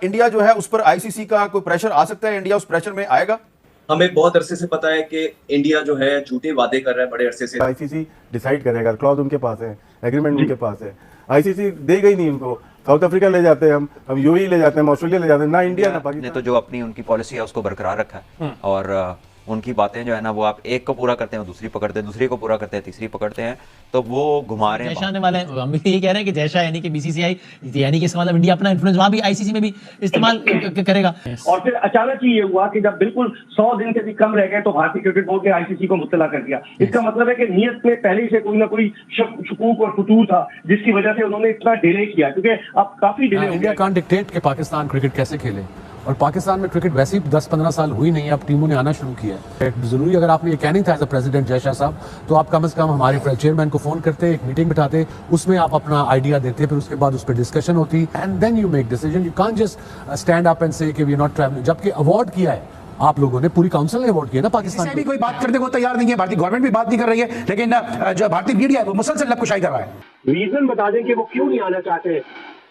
India जो है उस पर आईसीसी का कोई प्रेशर आ सकता है? इंडिया उस प्रेशर में आएगा? हमें बहुत अरसे से पता है कि इंडिया जो है झूठे वादे कर रहा है बड़े अरसे से। आईसीसी डिसाइड करेगा, क्लॉज उनके पास है, एग्रीमेंट उनके पास है। आईसीसी देगा ही नहीं उनको। साउथ अफ्रीका ले जाते हैं, हम यूएई ले जाते हैं, ऑस्ट्रेलिया ले जाते हैं, ना इंडिया ना पाकिस्तान। ने तो जो अपनी उनकी पॉलिसी है उसको बरकरार रखा है और उनकी बातें जो है ना वो आप एक को पूरा करते हैं दूसरी पकड़ते हैं, दूसरी को पूरा करते हैं तीसरी पकड़ते हैं, तो वो घुमा रहे हैं। जैशा आने वाला है, हम भी ये कह रहे हैं कि जैशा यानी कि बीसीसीआई यानी कि इसका मतलब इंडिया अपना इन्फ्लुएंस वहां भी आईसीसी में भी इस्तेमाल करेगा। और फिर अचानक ही ये हुआ कि जब बिल्कुल 100 दिन से भी कम रह गए तो भारतीय क्रिकेट बोर्ड ने आईसीसी को मुत्तला कर दिया। इसका मतलब है कि नियत में पहले ही से कोई ना कोई शकूक और फतूर था जिसकी वजह से उन्होंने इतना डिले किया, क्योंकि अब काफी डिले हो गया। इंडिया कांट डिक्टेट कि पाकिस्तान क्रिकेट कैसे खेले, और पाकिस्तान में क्रिकेट वैसे ही 10-15 साल हुई नहीं है, अब टीमों ने आना शुरू किया है। जरूरी अगर आपने ये कहना था एज अ प्रेसिडेंट जयशाह साहब, तो आप कम से कम हमारे चेयरमैन को फोन करते, एक मीटिंग बिठाते, उसमें आप अपना आइडिया देते, फिर उसके बाद उस पर डिस्कशन होती, and then you make decision. You can't just stand up and say कि वी आर नॉट ट्रैवलिंग। जबकि अवार्ड किया है आप लोगों ने, पूरी काउंसिल ने अवार्ड किया ना पाकिस्तान भी कोई बात करने को तैयार नहीं है, भारतीय गवर्नमेंट भी बात नहीं कर रही है, लेकिन जो भारतीय मीडिया है वो मुसलसल लबकुशाई कर रहा है। रीजन बता दें कि वो क्यों नहीं आना चाहते।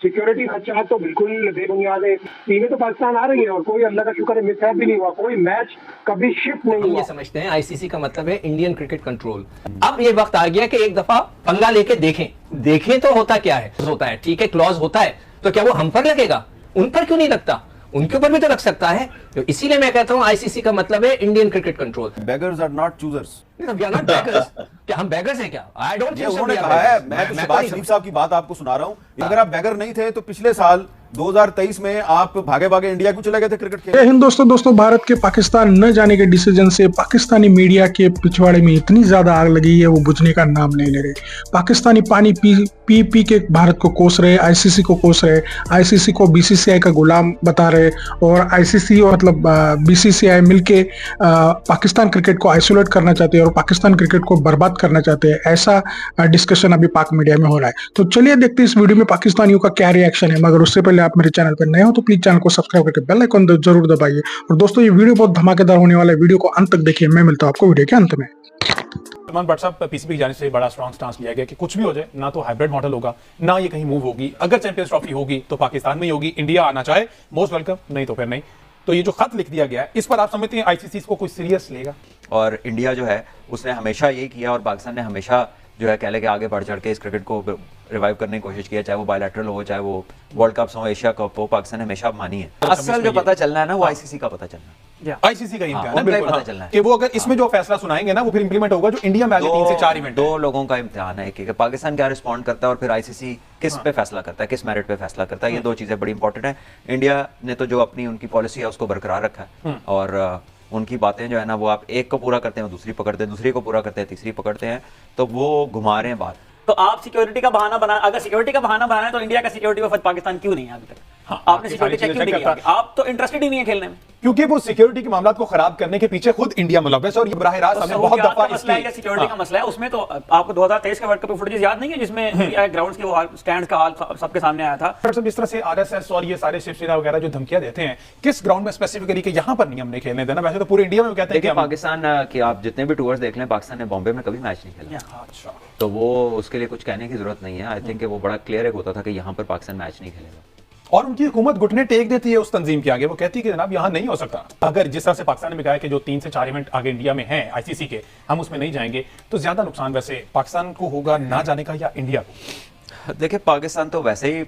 सिक्योरिटी खर्चा तो बिल्कुल बेबुनियाद है। टीमें तो पाकिस्तान आ रही है और कोई अल्लाह का शुक्र है मिसहैप भी नहीं हुआ, कोई मैच कभी शिफ्ट नहीं हुआ। ये समझते हैं आईसीसी का मतलब है इंडियन क्रिकेट कंट्रोल। अब ये वक्त आ गया कि एक दफा पंगा लेके देखें तो होता क्या है। होता है ठीक है, क्लॉज होता है, तो क्या वो हम पर लगेगा? उन पर क्यों नहीं लगता? उनके ऊपर भी तो लग सकता है। तो इसीलिए मैं कहता हूँ आईसीसी का मतलब है Indian cricket control. Beggars are not choosers. We are not beggars. क्या हम बेगर्स हैं क्या? I don't think so. उन्होंने कहा है, मैं तो शहबाज शरीफ साहब की बात आपको सुना रहा हूं। अगर आप बेगर नहीं थे तो पिछले साल 2023 में आप भागे भागे इंडिया क्यों चले गए थे क्रिकेट खेलने? जय हिंद दोस्तों, भारत के पाकिस्तान न जाने के डिसीजन से पाकिस्तानी मीडिया के पिछवाड़े में इतनी ज्यादा आग लगी है वो बुझने का नाम नहीं ले रहे। पाकिस्तानी पानी पी के भारत को कोस रहे, आईसीसी को कोस रहे, आईसीसी को बीसीसीआई का गुलाम बता रहे, और आईसीसी मतलब बीसीसीआई मिलके पाकिस्तान क्रिकेट को आइसोलेट करना चाहते हैं और पाकिस्तान क्रिकेट को बर्बाद करना चाहते हैं। ऐसा डिस्कशन अभी पाक मीडिया में हो रहा है। तो चलिए देखते हैं इस वीडियो में पाकिस्तानियों का क्या रिएक्शन है। मगर उससे पहले आप मेरे चैनल पर नए हो तो प्लीज चैनल को सब्सक्राइब करके बेल आइकन जरूर दबाइए। और दोस्तों ये वीडियो बहुत धमाकेदार होने वाला है, वीडियो को अंत तक देखिए। मैं मिलता हूं आपको वीडियो के अंत में। सलमान भट्ट साहब, पीसीबी की जाने से बड़ा स्ट्रॉन्ग स्टांस लिया गया कि कुछ भी हो जाए, ना तो हाइब्रिड मॉडल होगा, ना ये कहीं मूव होगी। अगर चैंपियंस ट्रॉफी होगी तो पाकिस्तान में ही होगी। इंडिया आना चाहे मोस्ट वेलकम, नहीं तो फिर नहीं। तो ये जो खत लिख दिया गया है, इस पर आप समझते हैं आईसीसी इसको कोई सीरियस लेगा? और इंडिया जो है उसने हमेशा यही किया, और पाकिस्तान ने हमेशा जो है कह ले के आगे बढ़ चढ़ के इस क्रिकेट को रिवाइव करने की कोशिश की है, चाहे वो बायलैटरल हो, चाहे वो वर्ल्ड कप्स हो, एशिया कप हो, पाकिस्तान ने हमेशा मानी है। असल जो पता चलना है ना वो आईसीसी का पता चलना है। आईसीसी का इम्तिहान है, बिल्कुल पता चलना है कि वो अगर इसमें जो फैसला सुनाएंगे ना वो फिर इंप्लीमेंट होगा जो इंडिया में आगे 3 से 4 इवेंट। 2 लोगों का इम्तिहान है, कि पाकिस्तान क्या रिस्पॉन्ड करता है और फिर आईसीसी किस पे फैसला करता है, किस मेरिट पे फैसला करता है। ये 2 चीजें बड़ी इंपॉर्टेंट है। इंडिया ने तो जो अपनी उनकी पॉलिसी है उसको बरकरार रखा है और उनकी बातें जो है ना वो आप एक को पूरा करते हैं दूसरी पकड़ते हैं, दूसरी को पूरा करते हैं तीसरी पकड़ते हैं, तो वो घुमा रहे हैं बात। तो आप सिक्योरिटी का बहाना बना, अगर सिक्योरिटी का बहाना बनाना है तो इंडिया का सिक्योरिटी वफद पाकिस्तान क्यों नहीं है अभी तक? आपने सिक्योरिटी चेक क्यों नहीं किया? आप तो इंटरेस्टेड ही नहीं है खेलने में, क्योंकि वो सिक्योरिटी के मामला को खराब करने के पीछे खुद इंडिया मुलव्वस है। और ये बराह रास्त हमने बहुत दफा इसलिए सिक्योरिटी का मसला है। उसमें तो आपको 2023 के वर्ल्ड कप फुटेज याद नहीं है जिसमें ग्राउंड्स के वो स्टैंड्स का हाल सबके सामने आया था? जिस तरह से आरएसएस और ये सारे शिवसेना वगैरह जो धमकियां देते हैं, किस ग्राउंड में स्पेसिफिकली कि यहाँ पर नहीं हमने खेलने देना? वैसे तो पूरे इंडिया में कहते हैं कि पाकिस्तान के आप जितने भी टूर्स देख लें, पाकिस्तान ने बॉम्बे में कभी मैच नहीं खेला। अच्छा, तो वो उसके लिए कुछ कहने की जरूरत नहीं है। आई थिंक वो बड़ा क्लियर होता था कि यहाँ पर पाकिस्तान मैच नहीं खेलेगा। और उनकी हुकूमत घुटने टेक देती है उस तंजीम के आगे। वो कहती है कि जनाब यहाँ नहीं हो सकता। अगर जिस तरह से पाकिस्तान ने कहा है कि जो 3 से 4 इवेंट आगे इंडिया में हैं आईसीसी के, हम उसमें नहीं जाएंगे, तो ज्यादा नुकसान वैसे पाकिस्तान को होगा ना जाने का या इंडिया को? देखिए, पाकिस्तान तो वैसे ही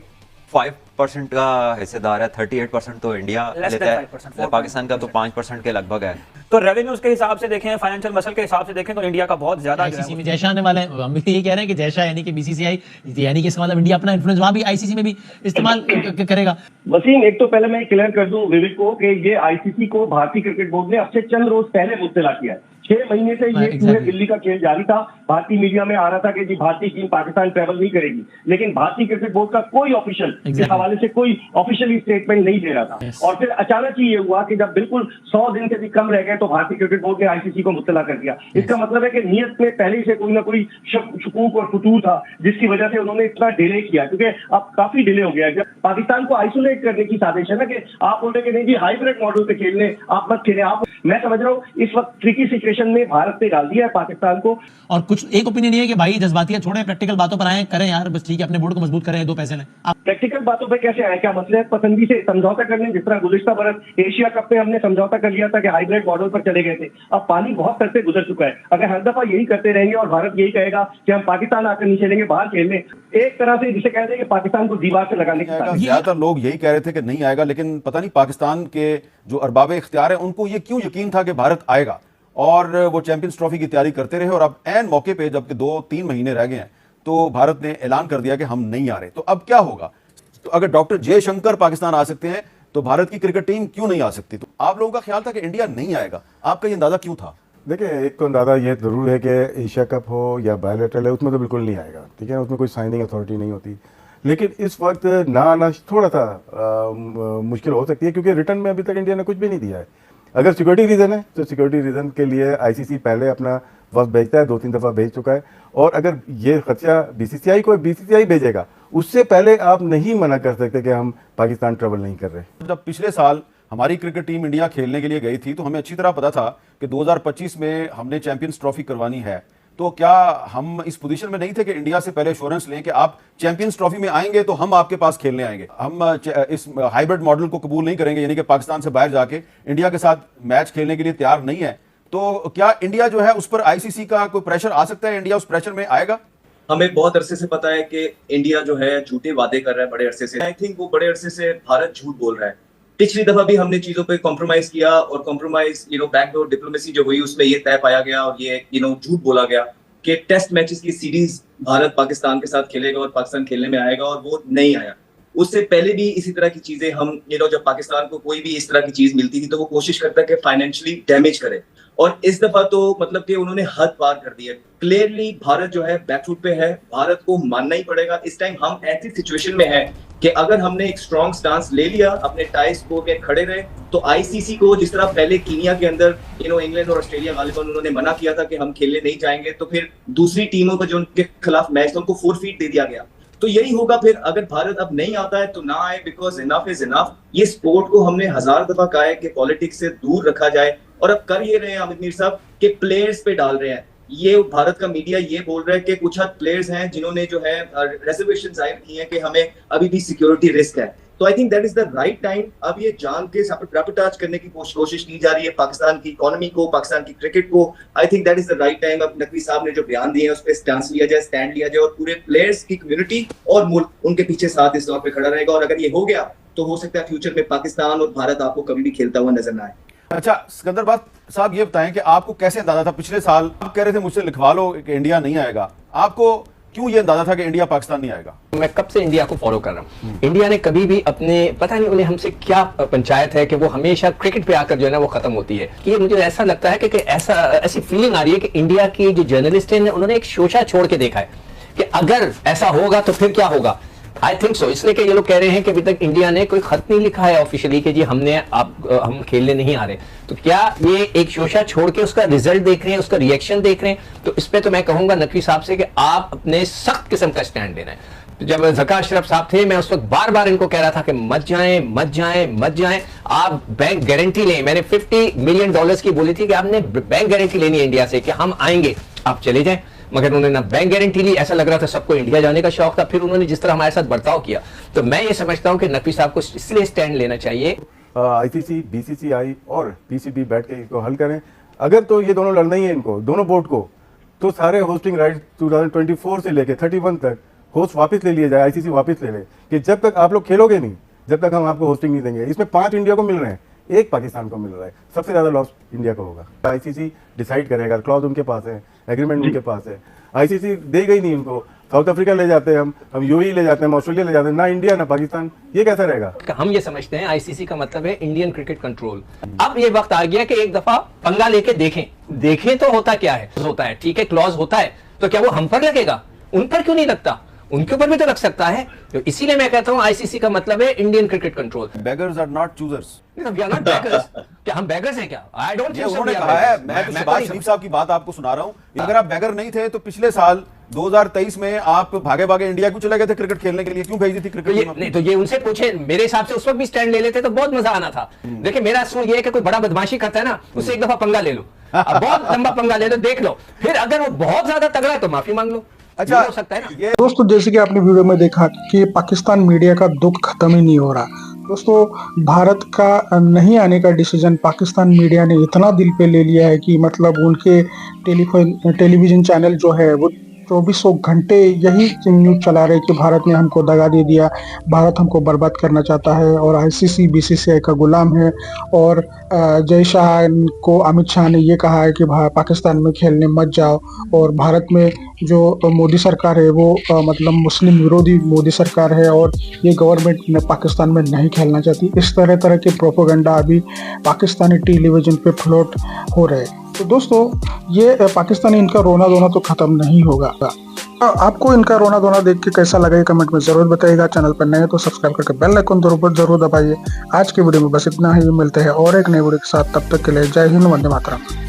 5% का हिस्सेदार है, 38% तो इंडिया लेता है, पाकिस्तान का तो 5% के लगभग है। तो रेवेन्यूज के हिसाब से देखें, फाइनेंशियल मसल के हिसाब से देखें तो इंडिया का बहुत ज्यादा आईसीसी में जैशा आने वाला है। हम भी ये कह रहे हैं कि जैशा यानी कि बीसीसीआई यानी कि इसका मतलब इंडिया अपना इन्फ्लुएंस वहां भी आईसीसी में भी इस्तेमाल करेगा। वसीम, एक तो पहले मैं क्लियर कर दूं विवेक को कि ये आईसीसी को भारतीय क्रिकेट बोर्ड ने अब से चंद रोज पहले मुत्तला किया है। 6 महीने से ये पूरे दिल्ली का खेल जारी था। भारतीय मीडिया में आ रहा था कि जी भारतीय टीम पाकिस्तान ट्रैवल नहीं करेगी, लेकिन भारतीय क्रिकेट बोर्ड का कोई ऑफिशियल इस हवाले से कोई ऑफिशियली स्टेटमेंट नहीं दे रहा था। और फिर अचानक ही ये हुआ कि जब बिल्कुल 100 दिन से भी कम रह गए तो भारतीय क्रिकेट बोर्ड ने आईसीसी को मुत्तला कर दिया। इसका मतलब है कि नियत में पहले ही से कोई ना कोई शकूक और फतूर था जिसकी वजह से उन्होंने इतना डिले किया, क्योंकि अब काफी डिले हो गया। जब पाकिस्तान को आइसोलेट करने की साजिश है ना कि आप बोल रहे कि नहीं जी हाइब्रिड मॉडल पे खेलने, आप मत खेलें। आप, मैं समझ रहा हूँ इस वक्त ट्रिकी सिचुएशन सिचुएशन में भारत ने डाल दिया है पाकिस्तान को। और कुछ एक ओपिनियन ये है कि भाई जज्बातियां छोड़ें, प्रैक्टिकल बातों पर आए, करें यार बस ठीक है, अपने बोर्ड को मजबूत करें, 2 पैसे लें। प्रैक्टिकल बातों पे कैसे आए? क्या मसलहत पसंदी से समझौता करने, जिस तरह गुज़िश्ता बरस एशिया कप में हमने समझौता कर लिया था कि हाइब्रिड मॉडल पर चले गए थे। अब पानी बहुत सर से गुजर चुका है। अगर हर दफा यही करते रहेंगे और भारत यही कहेगा कि हम पाकिस्तान आकर नहीं चलेंगे बाहर खेलने, एक तरह से जिसे कहते हैं कि पाकिस्तान को दीवार से लगाने की। ज्यादातर लोग यही कह रहे थे कि नहीं आएगा, लेकिन पता नहीं पाकिस्तान के जो अरबाब इख्तियार है उनको ये क्यों यकीन था कि भारत आएगा, और वो चैंपियंस ट्रॉफी की तैयारी करते रहे। और अब ऐन मौके पे जबकि 2-3 महीने रह गए हैं तो भारत ने ऐलान कर दिया कि हम नहीं आ रहे। तो अब क्या होगा? तो अगर डॉक्टर जयशंकर पाकिस्तान आ सकते हैं तो भारत की क्रिकेट टीम क्यों नहीं आ सकती? तो आप लोगों का ख्याल था कि इंडिया नहीं आएगा, आपका ये अंदाजा क्यों था? देखिए, एक तो अंदाजा ये जरूर है कि एशिया कप हो या बायोलेटरल है, उसमें तो बिल्कुल नहीं आएगा, ठीक है, उसमें कोई साइनिंग अथॉरिटी नहीं होती। लेकिन इस वक्त ना आना थोड़ा सा मुश्किल हो सकती है, क्योंकि रिटर्न में अभी तक इंडिया ने कुछ भी नहीं दिया है। अगर सिक्योरिटी रीज़न है तो सिक्योरिटी रीज़न के लिए आईसीसी पहले अपना वक्त भेजता है, 2-3 दफ़ा भेज चुका है। और अगर ये खर्चा बीसीसीआई को बीसीसीआई भेजेगा, उससे पहले आप नहीं मना कर सकते कि हम पाकिस्तान ट्रेवल नहीं कर रहे। जब पिछले साल हमारी क्रिकेट टीम इंडिया खेलने के लिए गई थी तो हमें अच्छी तरह पता था कि 2025 में हमने चैंपियंस ट्रॉफी करवानी है। तो क्या हम इस पोजीशन में नहीं थे कि इंडिया से पहले एश्योरेंस लें कि आप चैंपियंस ट्रॉफी में आएंगे तो हम आपके पास खेलने आएंगे? हम इस हाइब्रिड मॉडल को कबूल नहीं करेंगे, यानी कि पाकिस्तान से बाहर जाके इंडिया के साथ मैच खेलने के लिए तैयार नहीं है। तो क्या इंडिया जो है उस पर आईसीसी का कोई प्रेशर आ सकता है? इंडिया उस प्रेशर में आएगा? हमें बहुत अरसे से पता है कि इंडिया जो है झूठे वादे कर रहा है बड़े अरसे से। आई थिंक वो बड़े अरसे से भारत झूठ बोल रहा है। पिछली दफा भी हमने चीजों पे कॉम्प्रोमाइज किया और कॉम्प्रोमाइज बैकडोर डिप्लोमेसी जो हुई उसमें ये तय पाया गया और ये झूठ बोला गया कि टेस्ट मैचेस की सीरीज भारत पाकिस्तान के साथ खेलेगा और पाकिस्तान खेलने में आएगा, और वो नहीं आया। उससे पहले भी इसी तरह की चीजें हम जब पाकिस्तान को कोई भी इस तरह की चीज मिलती थी तो वो कोशिश करता है कि फाइनेंशियली डैमेज करे, और इस दफा तो मतलब कि उन्होंने हद पार कर दी है। क्लियरली भारत जो है बैकफुट पे है, भारत को मानना ही पड़ेगा। इस टाइम हम ऐसी सिचुएशन में है कि अगर हमने एक स्ट्रॉन्ग स्टांस ले लिया, अपने टाइज को में खड़े रहे, तो आईसीसी को जिस तरह पहले कीनिया के अंदर इंग्लैंड और ऑस्ट्रेलिया गालिबन उन्होंने मना किया था कि हम खेलने नहीं जाएंगे, तो फिर दूसरी टीमों का जो उनके खिलाफ मैच था उनको फोरफीट दे दिया गया। तो यही होगा फिर, अगर भारत अब नहीं आता है तो ना आए, बिकॉज इनफ इज इनफ। ये स्पोर्ट को हमने 1000 दफा कहा है कि पॉलिटिक्स से दूर रखा जाए, और अब कर ये रहे हैं अमित मीर साहब कि प्लेयर्स पे डाल रहे हैं। ये भारत का मीडिया ये बोल रहा है कि कुछ हद प्लेयर्स हैं जिन्होंने जो है रेजर्वेशन जाहिर की है कि हमें अभी भी सिक्योरिटी रिस्क है। तो I think that is the right time. अब ये जान के सैबोटेज करने की कोशिश की जा रही है पाकिस्तान की इकोनॉमी को, पाकिस्तान की क्रिकेट को। I think that is the right time. अब नकवी साहब ने जो बयान दिए हैं उस पर स्टैंड लिया जाए और पूरे प्लेयर्स की कम्युनिटी और मुल्क उनके पीछे साथ इस दौर पे खड़ा रहेगा। और अगर ये हो गया तो हो सकता है फ्यूचर में पाकिस्तान और भारत आपको कभी भी खेलता हुआ नजर ना आए। अच्छा सिकंदर साहब, ये बताएं कि आपको कैसे अंदाजा था? पिछले साल आप कह रहे थे मुझसे लिखवा लो कि इंडिया नहीं आएगा, आपको क्यों ये अंदाजा था कि इंडिया पाकिस्तान नहीं आएगा? मैं कब से इंडिया को फॉलो कर रहा हूँ। इंडिया ने कभी भी अपने, पता नहीं उन्हें हमसे क्या पंचायत है कि वो हमेशा क्रिकेट पे आकर जो है ना वो खत्म होती है। कि मुझे ऐसा लगता है कि ऐसी फीलिंग आ रही है कि इंडिया की जो जर्नलिस्ट है उन्होंने एक शोशा छोड़ के देखा है कि अगर ऐसा होगा तो फिर क्या होगा। आई थिंक सो, इसलिए कि ये लोग कह रहे हैं कि अभी तक इंडिया ने कोई खत नहीं लिखा है ऑफिशियली कि जी हम खेलने नहीं आ रहे। तो क्या ये एक शोशा छोड़ के उसका रिजल्ट देख रहे हैं, उसका रिएक्शन देख रहे हैं? तो इस पे तो मैं कहूंगा नकवी साहब से कि आप अपने सख्त किस्म का स्टैंड लेना है। तो जब ज़का अशरफ साहब थे, मैं उस वक्त बार बार इनको कह रहा था कि मत जाएं, आप बैंक गारंटी लें। मैंने $50 मिलियन की बोली थी कि आपने बैंक गारंटी लेनी है इंडिया से कि हम आएंगे, आप चले जाएं। मगर उन्होंने ना बैंक गारंटी ली, ऐसा लग रहा था सबको इंडिया जाने का शौक था। फिर उन्होंने जिस तरह हमारे साथ बर्ताव किया, तो मैं ये समझता हूं कि नकवी साहब को इसलिए स्टैंड लेना चाहिए। आईसीसी, बीसीसीआई और पीसीबी बैठ के इसको हल करें। अगर तो ये दोनों लड़ना ही है इनको, दोनों बोर्ड को, तो सारे होस्टिंग राइट 2024 से लेके 31 तक होस्ट वापस ले लिया जाए, आईसीसी वापस ले ले कि जब तक आप लोग खेलोगे नहीं, जब तक हम आपको होस्टिंग नहीं देंगे। इसमें 5 इंडिया को मिल रहे हैं, 1 पाकिस्तान को मिल रहा है। सबसे ज्यादा लॉस इंडिया को होगा। आईसीसी डिसाइड करेगा, क्लॉज उनके पास है, एग्रीमेंट उनके पास है। आईसीसी देगा ही नहीं उनको। साउथ अफ्रीका ले जाते हैं, हम यूएई ले जाते हैं, ऑस्ट्रेलिया ले जाते हैं, ना इंडिया ना पाकिस्तान। ये कैसा रहेगा? हम ये समझते हैं आईसीसी का मतलब है इंडियन क्रिकेट कंट्रोल। अब ये वक्त आ गया कि एक दफा पंगा लेके देखें तो होता क्या है। होता है, ठीक है, क्लॉज होता है, तो क्या वो हम पर लगेगा? उन पर क्यों नहीं लगता? उनके ऊपर भी तो लग सकता है। तो इसीलिए मैं कहता हूं आईसीसी का मतलब है Indian cricket control. Beggars are not choosers. We are not beggars. क्या हम बेगर्स हैं क्या? I don't think so. उन्होंने कहा है, मैं तो शहबाज शरीफ साहब की बात आपको सुना रहा हूं। अगर आप बेगर नहीं थे तो पिछले साल 2023 में आप भागे भागे इंडिया क्यों चले गए थे क्रिकेट खेलने के लिए? क्यों भेजी थी क्रिकेट टीम? नहीं तो ये उनसे पूछे। मेरे हिसाब से उस वक्त भी स्टैंड ले लेते तो बहुत मजा आना था। देखिए मेरा असूल ये है कि कोई बड़ा बदमाशी करता है ना, उससे एक दफा पंगा ले लो। अब बहुत लंबा पंगा ले लो, देख लो, फिर अगर वो बहुत ज्यादा तगड़ा है तो माफी मांग लो। अच्छा, ये हो सकता है ना। दोस्तों जैसे कि आपने वीडियो में देखा कि पाकिस्तान मीडिया का दुख खत्म ही नहीं हो रहा। दोस्तों भारत का नहीं आने का डिसीजन पाकिस्तान मीडिया ने इतना दिल पे ले लिया है कि मतलब उनके टेलीविजन चैनल जो है वो 2400 घंटे यही न्यूज चला रहे कि भारत ने हमको दगा दे दिया, भारत हमको बर्बाद करना चाहता है और आईसीसी बीसीसीआई का गुलाम है। और जय शाह को अमित शाह ने ये कहा है कि पाकिस्तान में खेलने मत जाओ। और भारत में जो मोदी सरकार है वो मतलब मुस्लिम विरोधी मोदी सरकार है और ये गवर्नमेंट ने पाकिस्तान में नहीं खेलना चाहती। इस तरह तरह के प्रोपोगंडा अभी पाकिस्तानी टेलीविजन पे फ्लोट हो रहे हैं। तो दोस्तों ये पाकिस्तानी इनका रोना धोना तो खत्म नहीं होगा। आपको इनका रोना धोना देख के कैसा लगा ये कमेंट में जरूर बताइएगा। चैनल पर नए तो सब्सक्राइब करके बेल आइकन जरूर दबाइए। आज के वीडियो में बस इतना ही, मिलते हैं और एक नई वीडियो के साथ। तब तक के लिए जय हिंद, वंदे मातरम।